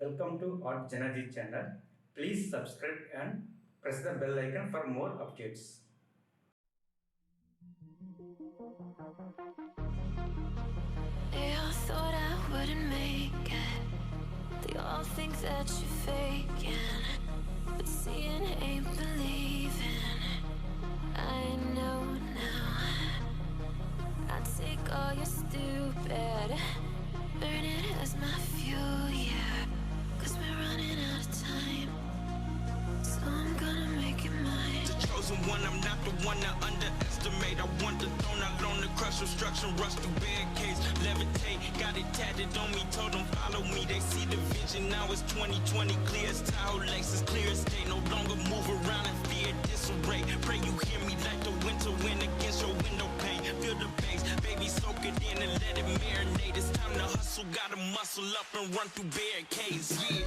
Welcome to artjanag channel. Please subscribe and press the bell icon for more updates. You thought I wouldn't make it. They all think that you're faking, but seeing ain't believing. I know now. I take all your stupid, burn it as my fuel, yeah. 'Cause we're running out of time, so I'm gonna make it mine. The chosen one, I'm not the one to underestimate. I want the throne, I loan the crush obstruction, rush through barricades, levitate. Got it tatted on me, told them follow me. They see the vision, now it's 2020, clear as Tahoe laces, clear as day. No longer move around in fear, disarray. Pray you hear me like the winter wind against your window pane. Feel the bass, baby, soak it in and let it marinate. It's time to hustle, gotta muscle up and run through barricades, yeah.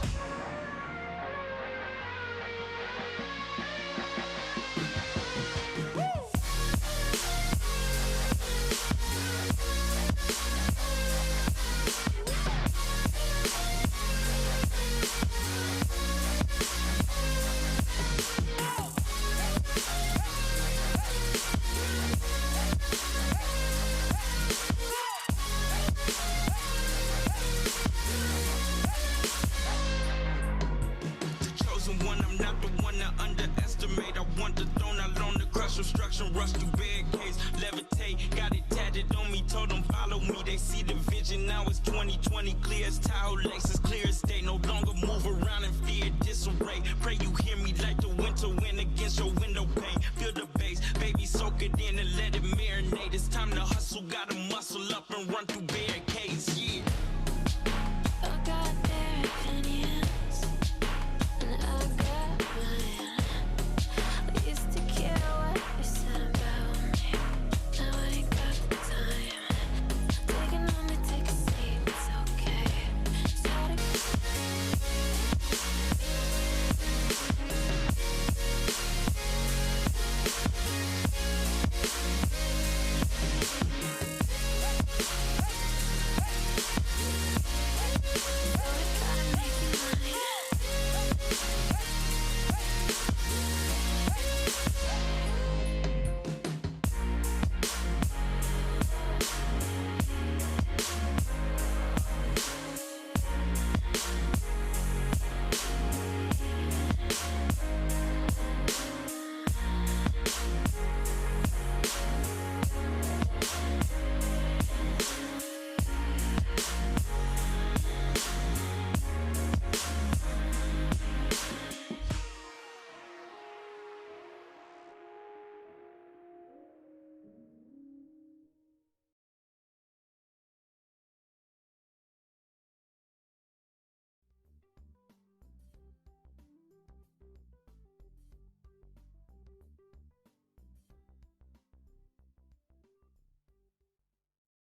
One, I'm not the one to underestimate. I want the throne, I loan the crush obstruction, rush through barricades, levitate. Got it tatted on me, told them follow me. They see the vision, now it's 2020, clear as Tahoe laces, clear as day. No longer move around in fear, disarray. Pray you hear me like the winter wind against your window pane. Feel the bass, baby, soak it in and let it marinate. It's time to hustle, gotta muscle up and run through barricades.